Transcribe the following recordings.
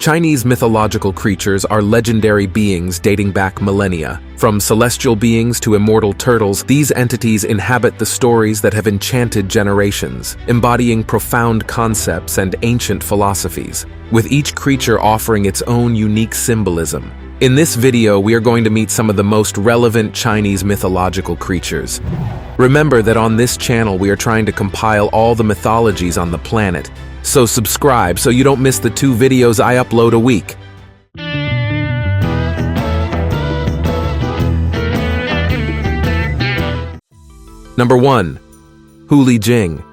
Chinese mythological creatures are legendary beings dating back millennia. From celestial beings to immortal turtles, these entities inhabit the stories that have enchanted generations, embodying profound concepts and ancient philosophies, with each creature offering its own unique symbolism. In this video, we are going to meet some of the most relevant Chinese mythological creatures. Remember that on this channel we are trying to compile all the mythologies on the planet, so subscribe so you don't miss the 2 videos I upload a week. Number 1. Huli Jing.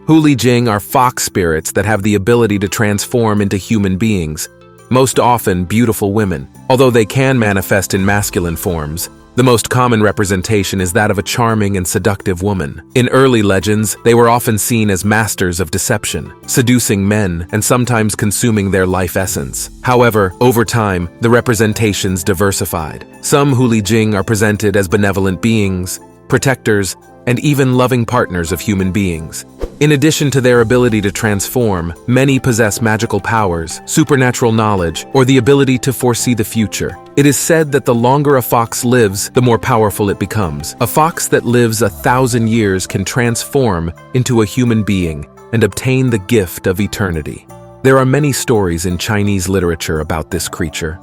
Huli Jing are fox spirits that have the ability to transform into human beings, most often beautiful women. Although they can manifest in masculine forms, the most common representation is that of a charming and seductive woman. In early legends, they were often seen as masters of deception, seducing men and sometimes consuming their life essence. However, over time, the representations diversified. Some Huli Jing are presented as benevolent beings, protectors, and even loving partners of human beings. In addition to their ability to transform, many possess magical powers, supernatural knowledge, or the ability to foresee the future. It is said that the longer a fox lives, the more powerful it becomes. A fox that lives 1,000 years can transform into a human being and obtain the gift of eternity. There are many stories in Chinese literature about this creature.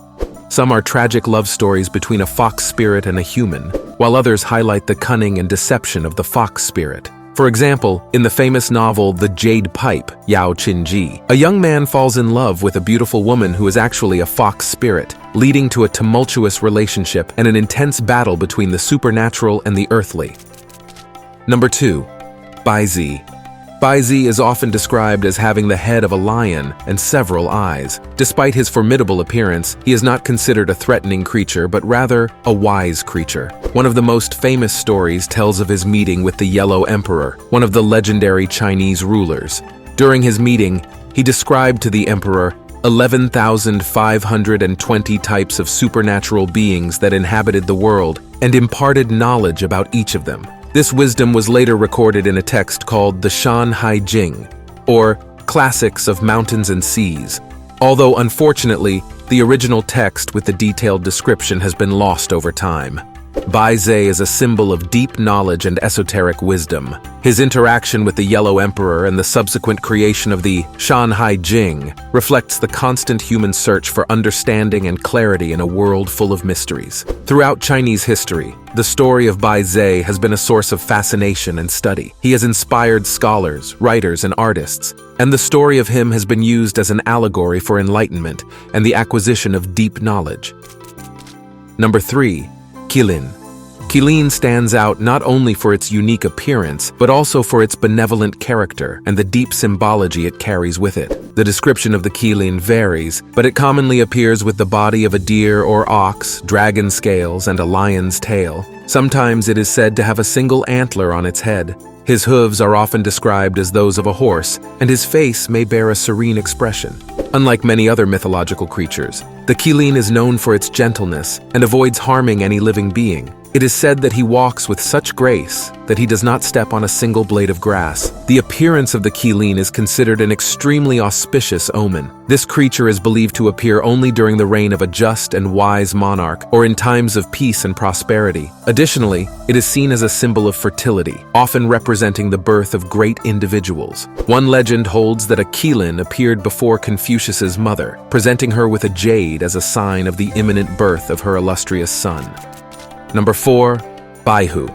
Some are tragic love stories between a fox spirit and a human, while others highlight the cunning and deception of the fox spirit. For example, in the famous novel The Jade Pipe, Yao Qinji, a young man falls in love with a beautiful woman who is actually a fox spirit, leading to a tumultuous relationship and an intense battle between the supernatural and the earthly. Number 2. Bixie. Bixie is often described as having the head of a lion and several eyes. Despite his formidable appearance, he is not considered a threatening creature, but rather a wise creature. One of the most famous stories tells of his meeting with the Yellow Emperor, one of the legendary Chinese rulers. During his meeting, he described to the emperor 11,520 types of supernatural beings that inhabited the world and imparted knowledge about each of them. This wisdom was later recorded in a text called the Huli Jing, or Classics of Mountains and Seas. Although unfortunately, the original text with the detailed description has been lost over time. Bixie is a symbol of deep knowledge and esoteric wisdom. His interaction with the Yellow Emperor and the subsequent creation of the Huli Jing reflects the constant human search for understanding and clarity in a world full of mysteries. Throughout Chinese history, the story of Bixie has been a source of fascination and study. He has inspired scholars, writers, and artists, and the story of him has been used as an allegory for enlightenment and the acquisition of deep knowledge. Number 3. Qilin. Qilin stands out not only for its unique appearance, but also for its benevolent character and the deep symbology it carries with it. The description of the Qilin varies, but it commonly appears with the body of a deer or ox, dragon scales, and a lion's tail. Sometimes it is said to have a single antler on its head. His hooves are often described as those of a horse, and his face may bear a serene expression. Unlike many other mythological creatures, the Qilin is known for its gentleness and avoids harming any living being. It is said that he walks with such grace that he does not step on a single blade of grass. The appearance of the Qilin is considered an extremely auspicious omen. This creature is believed to appear only during the reign of a just and wise monarch or in times of peace and prosperity. Additionally, it is seen as a symbol of fertility, often representing the birth of great individuals. One legend holds that a Qilin appeared before Confucius's mother, presenting her with a jade as a sign of the imminent birth of her illustrious son. Number 4. Beidou.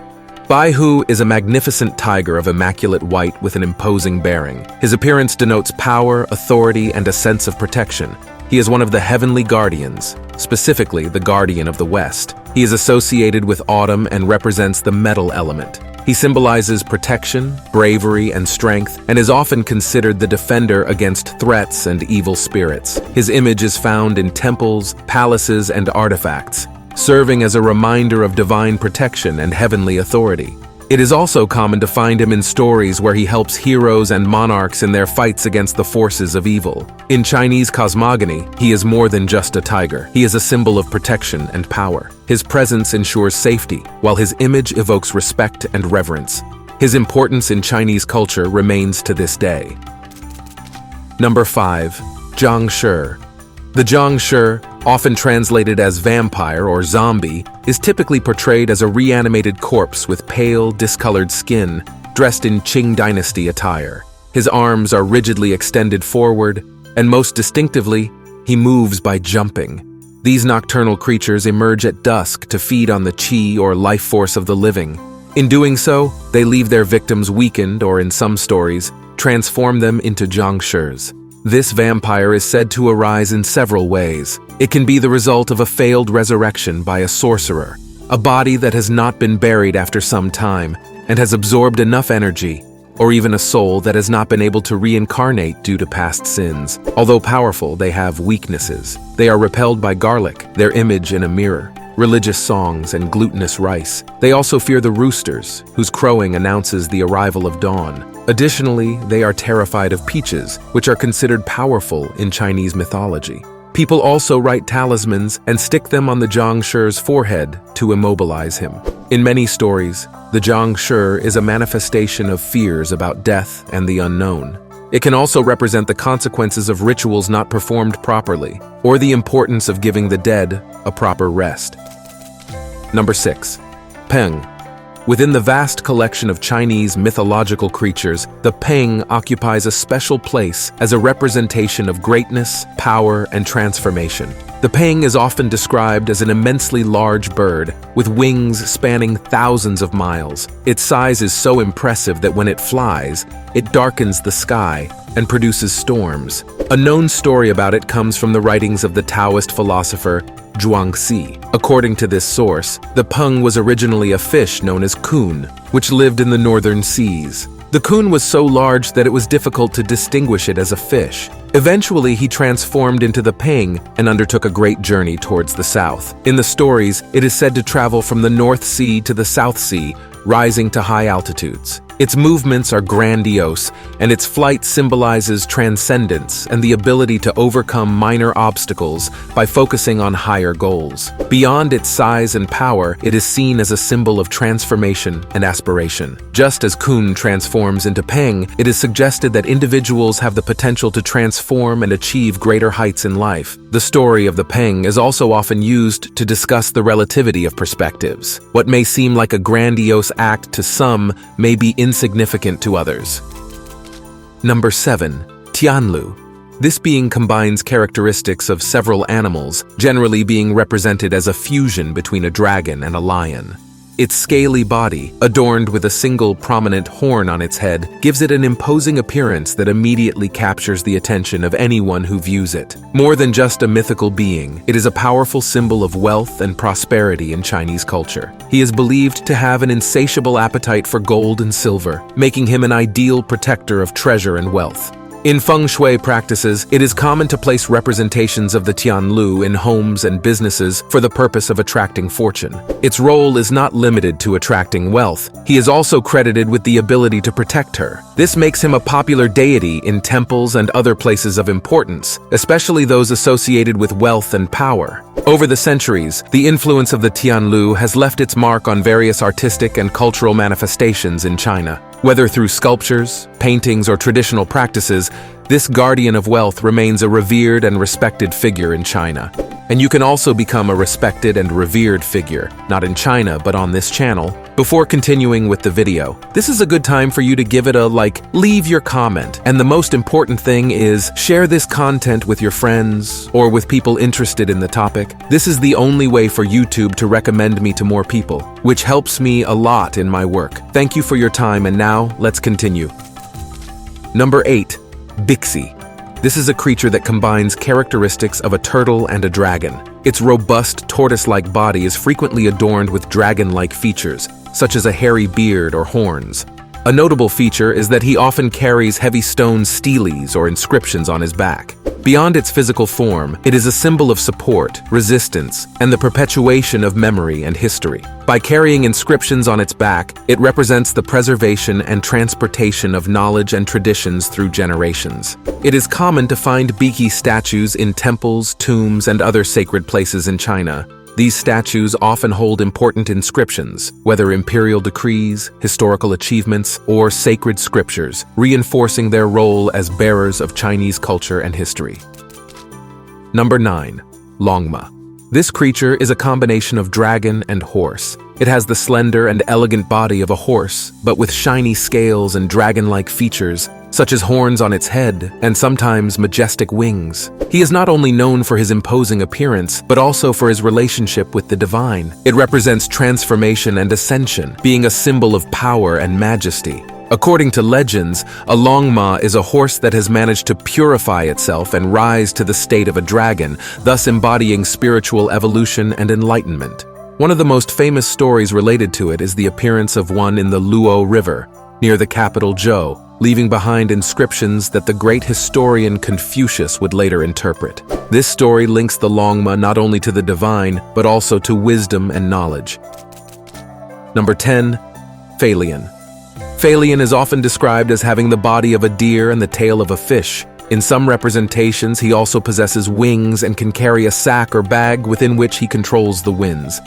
Beidou is a magnificent tiger of immaculate white with an imposing bearing. His appearance denotes power, authority, and a sense of protection. He is one of the heavenly guardians, specifically the guardian of the West. He is associated with autumn and represents the metal element. He symbolizes protection, bravery, and strength, and is often considered the defender against threats and evil spirits. His image is found in temples, palaces, and artifacts, serving as a reminder of divine protection and heavenly authority. It is also common to find him in stories where he helps heroes and monarchs in their fights against the forces of evil. In Chinese cosmogony, he is more than just a tiger. He is a symbol of protection and power. His presence ensures safety, while his image evokes respect and reverence. His importance in Chinese culture remains to this day. Number 5. Jangshu. The Jangshu, often translated as vampire or zombie, is typically portrayed as a reanimated corpse with pale, discolored skin, dressed in Qing dynasty attire. His arms are rigidly extended forward, and most distinctively, he moves by jumping. These nocturnal creatures emerge at dusk to feed on the qi or life force of the living. In doing so, they leave their victims weakened or, in some stories, transform them into Jangshus. This vampire is said to arise in several ways. It can be the result of a failed resurrection by a sorcerer, a body that has not been buried after some time and has absorbed enough energy, or even a soul that has not been able to reincarnate due to past sins. Although powerful, they have weaknesses. They are repelled by garlic, their image in a mirror, religious songs, and glutinous rice. They also fear the roosters, whose crowing announces the arrival of dawn. Additionally, they are terrified of peaches, which are considered powerful in Chinese mythology. People also write talismans and stick them on the Jangshu's forehead to immobilize him. In many stories, the Jangshu is a manifestation of fears about death and the unknown. It can also represent the consequences of rituals not performed properly, or the importance of giving the dead a proper rest. Number 6. Phen. Within the vast collection of Chinese mythological creatures, the Phen occupies a special place as a representation of greatness, power, and transformation. The Phen is often described as an immensely large bird, with wings spanning thousands of miles. Its size is so impressive that when it flies, it darkens the sky and produces storms. A known story about it comes from the writings of the Taoist philosopher Zhuangzi. According to this source, the Phen was originally a fish known as kun, which lived in the northern seas. The kun was so large that it was difficult to distinguish it as a fish. Eventually, he transformed into the Phen and undertook a great journey towards the south. In the stories, it is said to travel from the North Sea to the South Sea, rising to high altitudes. Its movements are grandiose, and its flight symbolizes transcendence and the ability to overcome minor obstacles by focusing on higher goals. Beyond its size and power, it is seen as a symbol of transformation and aspiration. Just as kun transforms into Phen, it is suggested that individuals have the potential to transform and achieve greater heights in life. The story of the Phen is also often used to discuss the relativity of perspectives. What may seem like a grandiose act to some may be insignificant to others. Number 7. Tianlu. This being combines characteristics of several animals, generally being represented as a fusion between a dragon and a lion. Its scaly body, adorned with a single prominent horn on its head, gives it an imposing appearance that immediately captures the attention of anyone who views it. More than just a mythical being, it is a powerful symbol of wealth and prosperity in Chinese culture. He is believed to have an insatiable appetite for gold and silver, making him an ideal protector of treasure and wealth. In feng shui practices, it is common to place representations of the Tianlu in homes and businesses for the purpose of attracting fortune. Its role is not limited to attracting wealth. He is also credited with the ability to protect her. This makes him a popular deity in temples and other places of importance, especially those associated with wealth and power. Over the centuries, the influence of the Tianlu has left its mark on various artistic and cultural manifestations in China. Whether through sculptures, paintings, or traditional practices, this guardian of wealth remains a revered and respected figure in China. And you can also become a respected and revered figure, not in China, but on this channel. Before continuing with the video, this is a good time for you to give it a like, leave your comment, and the most important thing is share this content with your friends or with people interested in the topic. This is the only way for YouTube to recommend me to more people, which helps me a lot in my work. Thank you for your time, and now let's continue. Number 8. Bixie. This is a creature that combines characteristics of a turtle and a dragon. Its robust, tortoise-like body is frequently adorned with dragon-like features, such as a hairy beard or horns. A notable feature is that he often carries heavy stone steles or inscriptions on his back. Beyond its physical form, it is a symbol of support, resistance, and the perpetuation of memory and history. By carrying inscriptions on its back, it represents the preservation and transportation of knowledge and traditions through generations. It is common to find Bixie statues in temples, tombs, and other sacred places in China. These statues often hold important inscriptions, whether imperial decrees, historical achievements, or sacred scriptures, reinforcing their role as bearers of Chinese culture and history. Number 9. Longma. This creature is a combination of dragon and horse. It has the slender and elegant body of a horse, but with shiny scales and dragon-like features, such as horns on its head and sometimes majestic wings. He is not only known for his imposing appearance, but also for his relationship with the divine. It represents transformation and ascension, being a symbol of power and majesty. According to legends, a Longma is a horse that has managed to purify itself and rise to the state of a dragon, thus embodying spiritual evolution and enlightenment. One of the most famous stories related to it is the appearance of one in the Luo River, near the capital Zhou, leaving behind inscriptions that the great historian Confucius would later interpret. This story links the Longma not only to the divine, but also to wisdom and knowledge. Number 10. Phalian. Phalian is often described as having the body of a deer and the tail of a fish. In some representations, he also possesses wings and can carry a sack or bag within which he controls the winds.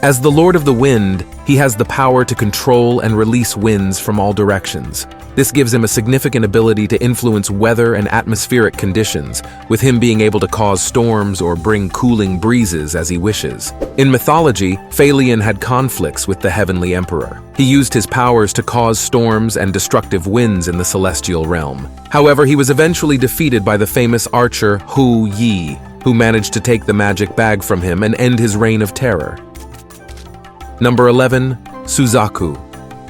As the Lord of the Wind, he has the power to control and release winds from all directions. This gives him a significant ability to influence weather and atmospheric conditions, with him being able to cause storms or bring cooling breezes as he wishes. In mythology, Phalian had conflicts with the Heavenly Emperor. He used his powers to cause storms and destructive winds in the celestial realm. However, he was eventually defeated by the famous archer Huli Jing, who managed to take the magic bag from him and end his reign of terror. Number 11. Suzaku.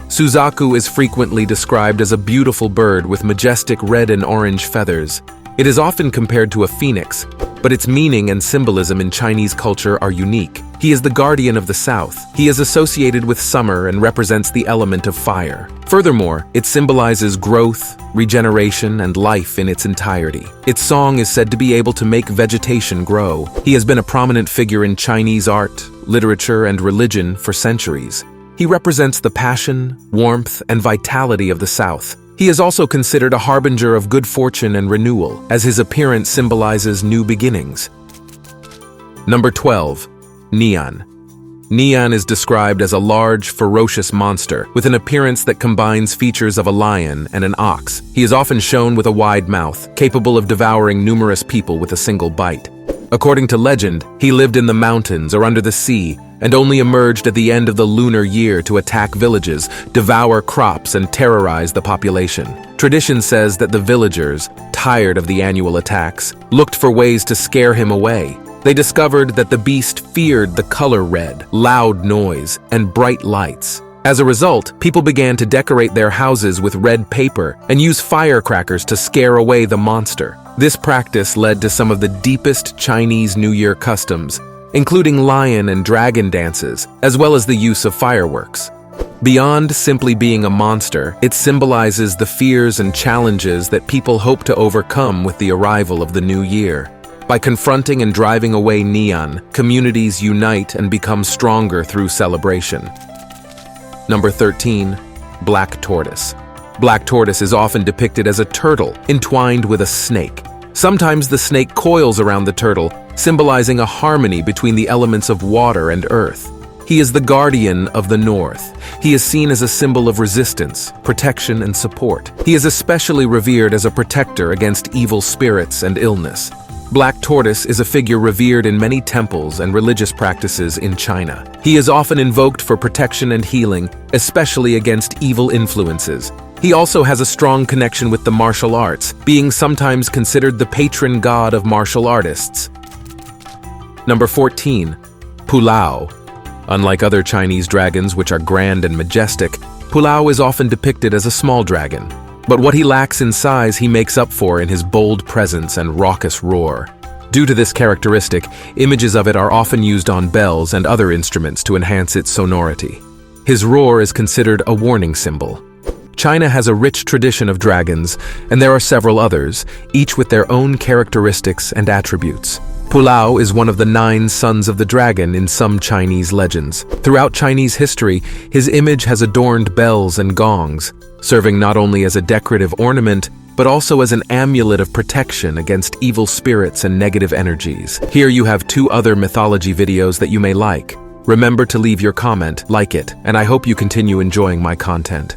Suzaku is frequently described as a beautiful bird with majestic red and orange feathers. It is often compared to a phoenix, but its meaning and symbolism in Chinese culture are unique. He is the guardian of the south. He is associated with summer and represents the element of fire. Furthermore, it symbolizes growth, regeneration, and life in its entirety. Its song is said to be able to make vegetation grow. He has been a prominent figure in Chinese art, literature, and religion for centuries. He represents the passion, warmth, and vitality of the South. He is also considered a harbinger of good fortune and renewal, as his appearance symbolizes new beginnings. Number 12. Neon. Neon is described as a large, ferocious monster with an appearance that combines features of a lion and an ox. He is often shown with a wide mouth, capable of devouring numerous people with a single bite. According to legend, he lived in the mountains or under the sea and only emerged at the end of the lunar year to attack villages, devour crops, and terrorize the population. Tradition says that the villagers, tired of the annual attacks, looked for ways to scare him away. They discovered that the beast feared the color red, loud noise, and bright lights. As a result, people began to decorate their houses with red paper and use firecrackers to scare away the monster. This practice led to some of the deepest Chinese New Year customs, including lion and dragon dances, as well as the use of fireworks. Beyond simply being a monster, it symbolizes the fears and challenges that people hope to overcome with the arrival of the new year. By confronting and driving away Neon, communities unite and become stronger through celebration. Number 13. Black Tortoise. Black Tortoise is often depicted as a turtle entwined with a snake. Sometimes the snake coils around the turtle, symbolizing a harmony between the elements of water and earth. He is the guardian of the north. He is seen as a symbol of resistance, protection, and support. He is especially revered as a protector against evil spirits and illness. Black Tortoise is a figure revered in many temples and religious practices in China. He is often invoked for protection and healing, especially against evil influences. He also has a strong connection with the martial arts, being sometimes considered the patron god of martial artists. Number 14. Pulao. Unlike other Chinese dragons, which are grand and majestic, Pulao is often depicted as a small dragon. But what he lacks in size he makes up for in his bold presence and raucous roar. Due to this characteristic, images of it are often used on bells and other instruments to enhance its sonority. His roar is considered a warning symbol. China has a rich tradition of dragons, and there are several others, each with their own characteristics and attributes. Pulao is one of the 9 sons of the dragon in some Chinese legends. Throughout Chinese history, his image has adorned bells and gongs, serving not only as a decorative ornament, but also as an amulet of protection against evil spirits and negative energies. Here you have 2 other mythology videos that you may like. Remember to leave your comment, like it, and I hope you continue enjoying my content.